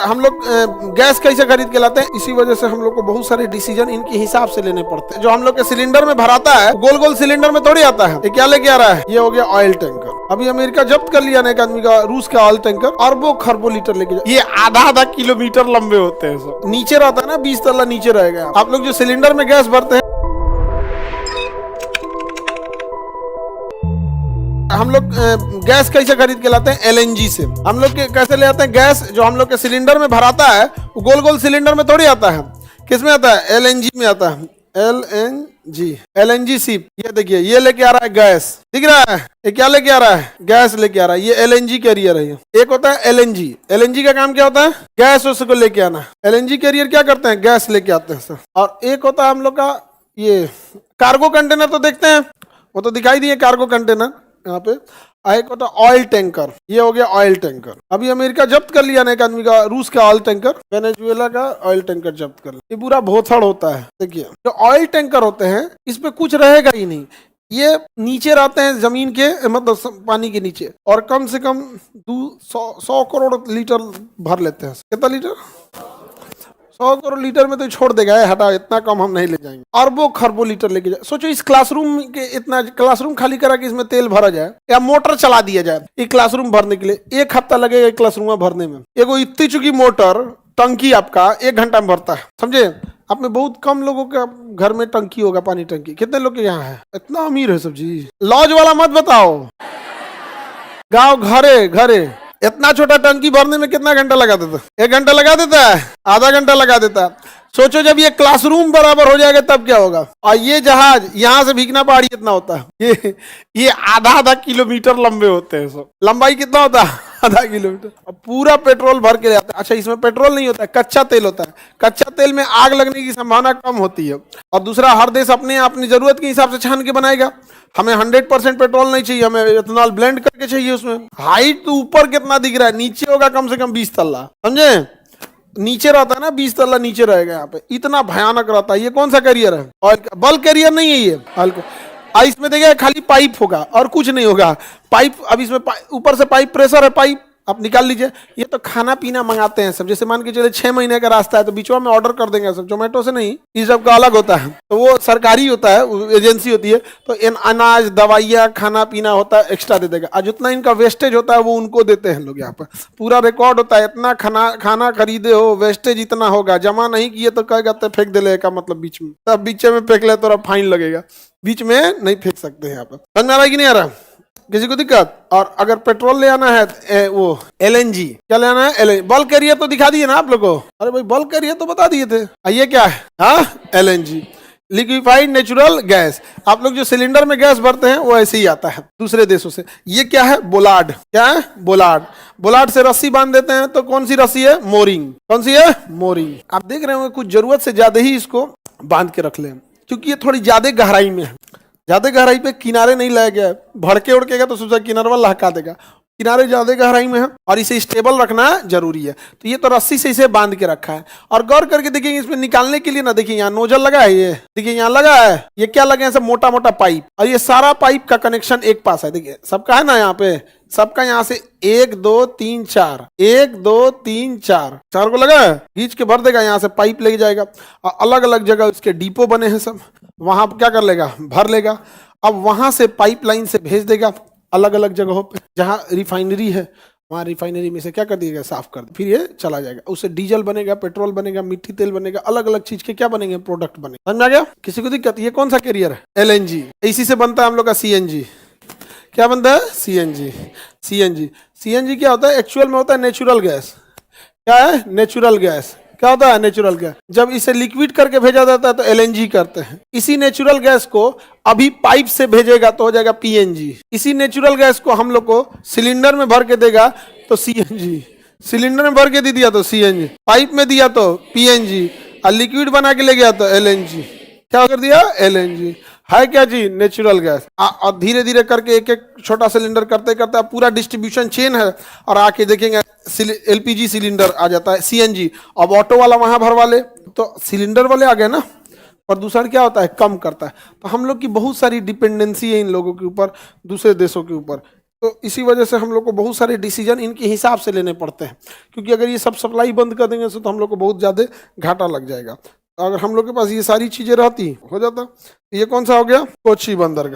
हम लोग गैस कैसे खरीद के लाते हैं, इसी वजह से हम लोग को बहुत सारे डिसीजन इनके हिसाब से लेने पड़ते हैं। जो हम लोग के सिलेंडर में भराता है गोल गोल सिलेंडर में थोड़ी आता है। ये क्या लेके आ रहा है? ये हो गया ऑयल टैंकर। अभी अमेरिका जब्त कर लिया ना एक आदमी का, रूस का ऑयल टैंकर, अरबों खरबों लीटर लेके ये आधा आधा किलोमीटर लंबे होते हैं। सब नीचे रहता है ना, 20 तल्ला नीचे रहेगा। आप लोग जो सिलेंडर में गैस भरते हैं, हम लोग गैस कैसे खरीद के लाते हैं? एलएनजी से। हम लोग कैसे ले आते हैं गैस? जो हम लोग के सिलेंडर में भराता है वो गोल गोल सिलेंडर में थोड़ी आता है। किस में आता है? एलएनजी में आता है। LNG ship. ये देखिए, ये लेके आ रहा है गैस, दिख रहा है? ये क्या लेके आ रहा है? गैस लेके आ रहा है। ये एलएनजी कैरियर है। एक होता है एलएनजी। एलएनजी का काम क्या होता है? गैस उसको लेके आना। एलएनजी कैरियर क्या करते हैं? गैस लेके आते हैं सर। और एक होता है हम लोग का ये कार्गो कंटेनर, तो देखते हैं, वो तो दिखाई दिए कार्गो कंटेनर यहाँ पे। एक होता है ऑयल टैंकर। ये हो गया ऑयल टैंकर। अभी अमेरिका जब्त कर लिया ना एक आदमी का, रूस का ऑयल टैंकर, वेनेजुएला का ऑयल टैंकर जब्त कर लिया। ये पूरा भोथड़ होता है। देखिए, जो ऑयल टैंकर होते हैं इसमें कुछ रहेगा ही नहीं। ये नीचे रहते हैं जमीन के, मतलब पानी के नीचे, और कम से कम 100 करोड़ लीटर भर लेते हैं। कितना लीटर? 100 करोड़ लीटर में तो छोड़ देगा। हटा, इतना कम हम नहीं ले जाएंगे। अरबों खरबों लीटर लेके जाए। सोचो, इस क्लासरूम के इतना क्लासरूम खाली करा के इसमें तेल भरा जाए या मोटर चला दिया जाए एक क्लासरूम भरने के लिए, 1 हफ्ता लगेगा एक क्लासरूम भरने में। एगो इतनी चुकी मोटर टंकी आपका 1 घंटा में भरता है, समझे? आप में बहुत कम लोगों के घर में टंकी होगा, पानी टंकी। कितने लोग के यहाँ है? इतना अमीर है सब जी। लॉज वाला मत बताओ, गाँव घरे घरे। इतना छोटा टंकी भरने में कितना घंटा लगा देता? 1 घंटा लगा देता है, आधा घंटा लगा देता है। सोचो, जब ये क्लासरूम बराबर हो जाएगा तब क्या होगा? और ये जहाज यहाँ से भीगना पहाड़ी इतना होता है। ये आधा आधा किलोमीटर लंबे होते हैं। सब लंबाई कितना होता है? आधा किलोमीटर। और पूरा पेट्रोल भर के जाता है। अच्छा, इसमें पेट्रोल नहीं होता है, कच्चा तेल होता है। कच्चा तेल में आग लगने की संभावना कम होती है। और दूसरा, हर देश अपनी जरूरत के हिसाब से छान के बनाएगा। हमें 100% पेट्रोल नहीं चाहिए, हमें इथेनॉल ब्लेंड करके चाहिए। उसमें हाइट तो ऊपर कितना दिख रहा है? नीचे होगा कम से कम 20 तल्ला, समझे? नीचे रहता है ना, 20 तल्ला नीचे रहेगा। यहाँ पे इतना भयानक रहता है। ये कौन सा कैरियर है? ऑयल बल्क कैरियर नहीं है ये। इसमें देखिए खाली पाइप होगा और कुछ नहीं होगा। पाइप, अब इसमें ऊपर से पाइप, प्रेशर है, पाइप आप निकाल लीजिए। ये तो खाना पीना मंगाते हैं सब। जैसे मान के चले 6 महीने का रास्ता है तो बीचवा में ऑर्डर कर देंगे सब, जोमेटो से नहीं। इस सब का अलग होता है, तो वो सरकारी होता है, एजेंसी होती है। तो अनाज, दवाइयाँ, खाना पीना होता है, एक्स्ट्रा दे देगा। और जितना इनका वेस्टेज होता है वो उनको देते हैं लोग। यहाँ पर पूरा रिकॉर्ड होता है, इतना खाना खरीदे हो, वेस्टेज इतना होगा, जमा नहीं किए तो कहेगा तो फेंक दे का मतलब बीच में, तब बीच में फेंक ले तो फाइन लगेगा। बीच में नहीं फेंक सकते हैं। यहाँ पर समझ में आ रहा है कि नहीं आ रहा? किसी को दिक्कत? और अगर पेट्रोल ले आना है, वो एलएनजी, क्या ले आना है? एलएनजी। बल्क कैरियर तो दिखा दिए ना आप लोगों को। अरे भाई, बल्क कैरियर तो बता दिए थे। ये क्या है? हाँ, एलएनजी, लिक्विफाइड नेचुरल गैस। आप लोग जो सिलेंडर में गैस भरते हैं वो ऐसे ही आता है दूसरे देशों से। ये क्या है? बोलार्ड। क्या है? बोलार्ड। बोलार्ड से रस्सी बांध देते हैं। तो कौन सी रस्सी है? मोरिंग। कौन सी है? मोरिंग। आप देख रहे होंगे कुछ जरूरत से ज्यादा ही इसको बांध के रख लें, क्योंकि ये थोड़ी ज्यादा गहराई में है। ज्यादा गहराई पे किनारे नहीं लाया गया, भड़के उड़केगा तो सोचा किनारा लहका देगा। किनारे ज्यादा गहराई में है और इसे स्टेबल रखना जरूरी है। तो ये तो रस्सी से इसे बांध के रखा है। और गौर करके देखिए, इसमें निकालने के लिए ना, देखिए यहाँ नोजल लगा है, ये देखिए यहाँ लगा है। ये क्या लगे हैं? सब मोटा मोटा पाइप। और ये सारा पाइप का कनेक्शन एक पास है। देखिए सबका है ना, यहाँ पे सबका यहाँ से 1 2 3 4, 1 2 3 4 को लगा है। खींच के भर देगा, यहाँ से पाइप लेके जाएगा। और अलग अलग जगह उसके डिपो बने हैं सब, वहां क्या कर लेगा? भर लेगा। अब वहां से पाइपलाइन से भेज देगा अलग अलग जगहों पे। जहां रिफाइनरी है वहां रिफाइनरी में से क्या कर दिएगा? साफ कर, फिर ये चला जाएगा। उससे डीजल बनेगा, पेट्रोल बनेगा, मिट्टी तेल बनेगा, अलग अलग चीज के क्या बनेंगे? प्रोडक्ट बनेगा। समझ में आ गया? किसी को दिक्कत? ये कौन सा कैरियर है? एलएनजी। इसी से बनता है हम लोग का सीएनजी। क्या बनता है? सीएनजी। सीएनजी क्या होता है? एक्चुअल में होता है नेचुरल गैस। क्या है? Natural gas. क्या होता है? Natural gas. जब इसे लिक्विड करके भेजा जाता है तो एलएनजी करते हैं। इसी नेचुरल गैस को अभी पाइप से भेजेगा तो हो जाएगा पीएनजी। इसी नेचुरल गैस को हम लोग को सिलेंडर में भर के देगा तो सीएनजी। सिलेंडर में भर के दे दिया तो सीएनजी, पाइप में दिया तो पीएनजी, और लिक्विड बना के ले गया तो एलएनजी। क्या कर दिया? एलएनजी। है क्या जी? Natural gas. और धीरे धीरे करके एक एक छोटा सिलेंडर करते करते पूरा डिस्ट्रीब्यूशन चेन है। और आके देखेंगे एलपीजी सिलेंडर आ जाता है, सीएनजी। अब ऑटो वाला वहां भरवा ले तो सिलेंडर वाले आ गए ना। प्रदूषण क्या होता है? कम करता है। तो हम लोग की बहुत सारी डिपेंडेंसी है इन लोगों के ऊपर, दूसरे देशों के ऊपर। तो इसी वजह से हम लोग को बहुत सारे डिसीजन इनके हिसाब से लेने पड़ते हैं, क्योंकि अगर ये सब सप्लाई बंद कर देंगे तो हम लोग को बहुत ज़्यादा घाटा लग जाएगा। अगर हम लोग के पास ये सारी चीज़ें रहती हो जाता। ये कौन सा हो गया, कोच्चि बंदरगाह।